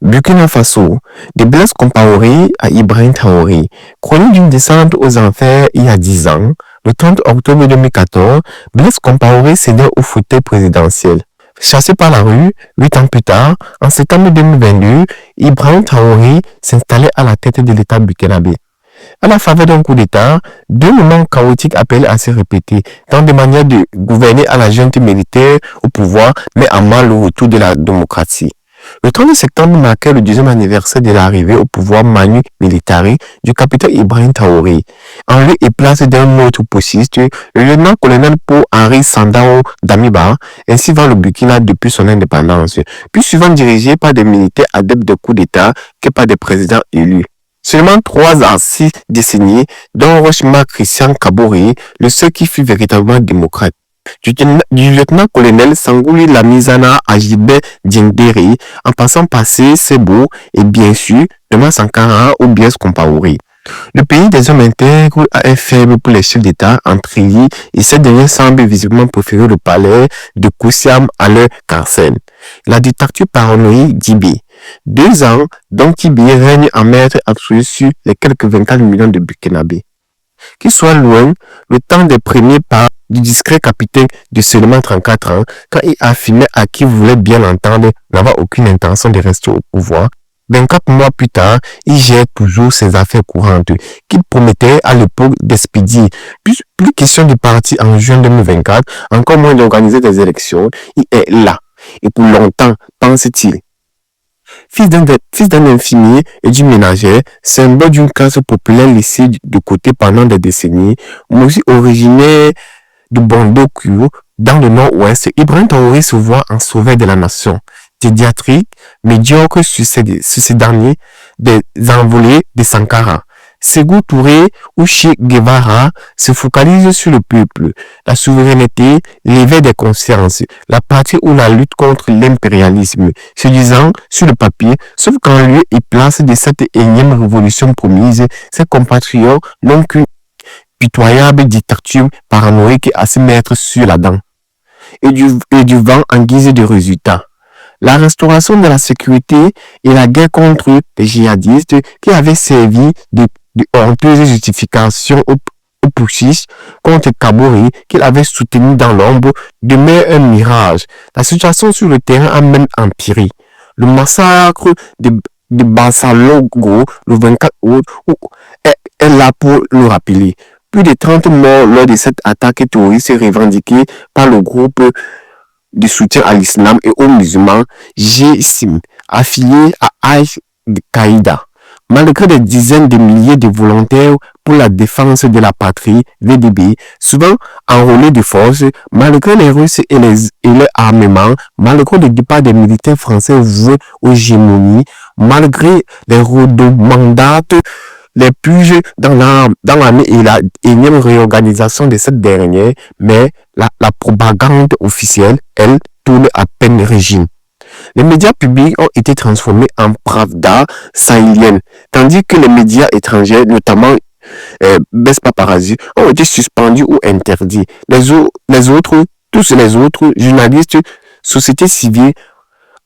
Burkina Faso, de Blaise Compaoré à Ibrahim Traoré, chronique d'une descente aux enfers il y a 10 ans, le 30 octobre 2014, Blaise Compaoré cédait au fauteuil présidentiel. Chassé par la rue, 8 ans plus tard, en septembre 2022, Ibrahim Traoré s'installait à la tête de l'État burkinabé. À la faveur d'un coup d'État, deux moments chaotiques appellent à se répéter, tant de manière de gouverner à la junte militaire au pouvoir, mais à mal le retour de la démocratie. Le 30 septembre marquait le 2e anniversaire de l'arrivée au pouvoir Manu Militari du capitaine Ibrahim Traoré. En lieu et place d'un autre postiste, le lieutenant-colonel Paul-Henri Sandao Damiba, ainsi va le Burkina depuis son indépendance, puis souvent dirigé par des militaires adeptes de coups d'État que par des présidents élus. Seulement 3 à 6 décennies, dont Rochma Christian Kaboré, le seul qui fut véritablement démocrate. Du lieutenant-colonel Sangouli Lamizana Ajibé Dienderi, en passant par Sebo et bien sûr, Thomas Sankara ou Blaise Compaoré. Le pays des hommes intègres a un faible pour les chefs d'État entre eux et ces derniers semblent visiblement préférer le palais de Koussiam à leur Carcel. La dictature paranoïque d'Ibé. 2 ans, dont Ibé règne en maître absolu sur les quelques 24 millions de Burkinabés. Qu'il soit loin, le temps des premiers pas du discret capitaine de seulement 34 ans, quand il affirmait à qui voulait bien l'entendre n'avoir aucune intention de rester au pouvoir. 24 mois plus tard, il gère toujours ses affaires courantes, qu'il promettait à l'époque d'expédier. Plus question de partir en juin 2024, encore moins d'organiser des élections, il est là. Et pour longtemps, pense-t-il. Fils d'un infirmier et d'une ménagère, symbole d'une classe populaire laissée de côté pendant des décennies, mais aussi originaire de Bondo-Kuro, dans le nord-ouest, Ibrahim Traoré se voit en sauveur de la nation. Pédiatrique, médiocre sur ces derniers, des envolées de Sankara. Ségou Touré ou Che Guevara se focalisent sur le peuple, la souveraineté, l'éveil des consciences, la patrie ou la lutte contre l'impérialisme, se disant sur le papier, sauf qu'en lieu et place de cette énième révolution promise, ses compatriotes n'ont qu'une pitoyable dictature paranoïque à se mettre sur la dent. Et du vent en guise de résultat. La restauration de la sécurité et la guerre contre les djihadistes qui avaient servi de honteuse justification aux putschistes contre Kaboré qu'il avait soutenu dans l'ombre demeure un mirage. La situation sur le terrain a même empiré. Le massacre de Bassalogo le 24 août est là pour le rappeler. Plus de 30 morts lors de cette attaque terroriste revendiquée par le groupe de soutien à l'islam et aux musulmans GSIM, affilié à Al-Qaïda. Malgré des dizaines de milliers de volontaires pour la défense de la patrie, VDB, souvent enrôlés de force, malgré les Russes et leur armement, malgré le départ des militaires français voués aux hégémonies, malgré les rodomandats, les puges dans l'armée et la énième réorganisation de cette dernière, mais la propagande officielle, elle, tourne à peine régime. Les médias publics ont été transformés en Pravda sahélienne, tandis que les médias étrangers, notamment Bes Paparazzi, ont été suspendus ou interdits. Tous les autres, journalistes, sociétés civiles,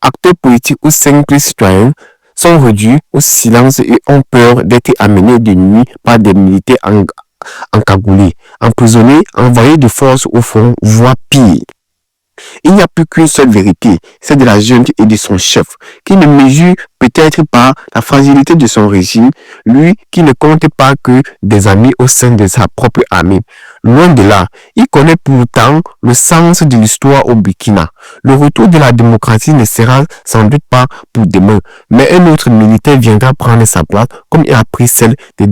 acteurs politiques ou simples citoyens, sont réduits au silence et ont peur d'être amenés de nuit par des militaires encagoulés, emprisonnés, envoyés de force au front, voire pire. Il n'y a plus qu'une seule vérité, celle de la junte et de son chef, qui ne mesure peut-être pas la fragilité de son régime, lui qui ne compte pas que des amis au sein de sa propre armée. Loin de là, il connaît pourtant le sens de l'histoire au Burkina. Le retour de la démocratie ne sera sans doute pas pour demain, mais un autre militaire viendra prendre sa place comme il a pris celle de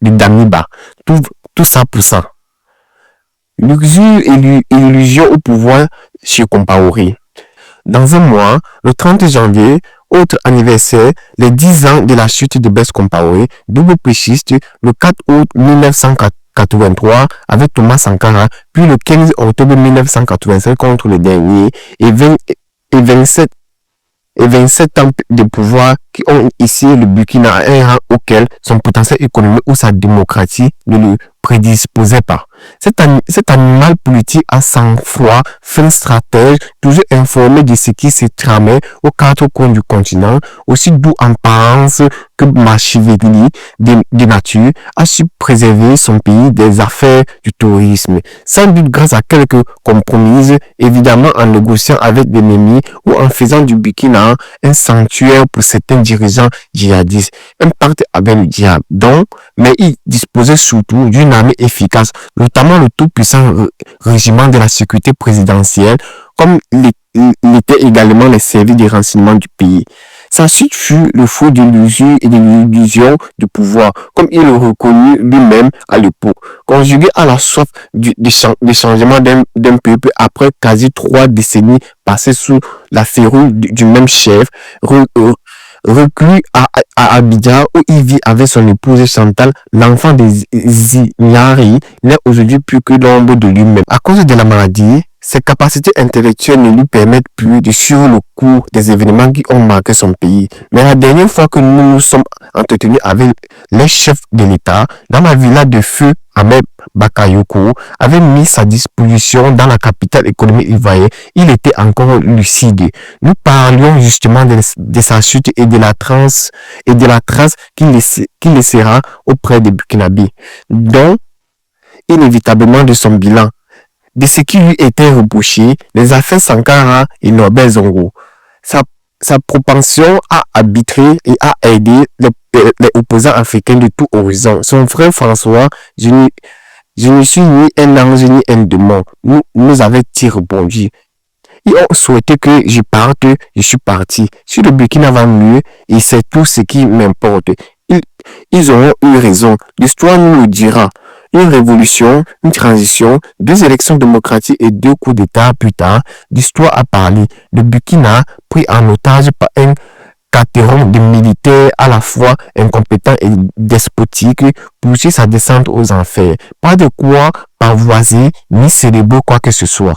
Damiba. Tout ça pour ça. L'usure et l'illusion au pouvoir chez Compaoré. Dans un mois, le 30 janvier, autre anniversaire, les 10 ans de la chute de Blaise Compaoré, double péchiste, le 4 août 1983 avec Thomas Sankara, puis le 15 octobre 1985 contre le dernier, et 27 ans de pouvoir qui ont ici le Burkina à un rang auquel son potentiel économique ou sa démocratie ne le prédisposait pas. Cet animal politique à sang-froid, fin stratège, toujours informé de ce qui se tramait aux quatre coins du continent, aussi doux en apparence que Machiavelli de nature, a su préserver son pays des affaires du tourisme, sans doute grâce à quelques compromis, évidemment en négociant avec des ennemis ou en faisant du Burkina un sanctuaire pour certains dirigeants djihadistes, un pacte avec le diable. Donc, mais il disposait surtout d'une armée efficace, notamment le tout-puissant régiment de la sécurité présidentielle, comme l'était également les services de renseignement du pays. Sa suite fut le faux de l'usure et de l'illusion du pouvoir, comme il le reconnut lui-même à l'époque, conjugué à la soif des changements d'un peuple après quasi 3 décennies passées sous la férule du même chef, reclus à Abidjan où il vit avec son épouse Chantal, l'enfant des Zignari n'est aujourd'hui plus que l'ombre de lui-même. À cause de la maladie, ses capacités intellectuelles ne lui permettent plus de suivre le cours des événements qui ont marqué son pays. Mais la dernière fois que nous nous sommes entretenus avec les chefs de l'État dans la villa de feu, Ahmed Bakayoko avait mis sa disposition dans la capitale économique ivoirienne. Il était encore lucide. Nous parlions justement de sa chute et de la trace qu'il laissera auprès des Burkinabés. Donc, inévitablement de son bilan, de ce qui lui était reproché, les affaires Sankara et Norbert Zongo. Sa propension à arbitrer et à aider les opposants africains de tout horizon. Son frère François, je ne suis ni un ange ni un démon, nous avait-il répondu. Ils ont souhaité que je parte, je suis parti. Si le Burkina va mieux, et c'est tout ce qui m'importe. Ils auront eu raison. L'histoire nous le dira. Une révolution, une transition, 2 élections démocratiques et 2 coups d'État plus tard, l'histoire a parlé. Le Burkina, pris en otage par un catéron de militaires à la fois incompétents et despotiques, poursuit sa descente aux enfers. Pas de quoi pavoiser ni célébrer quoi que ce soit.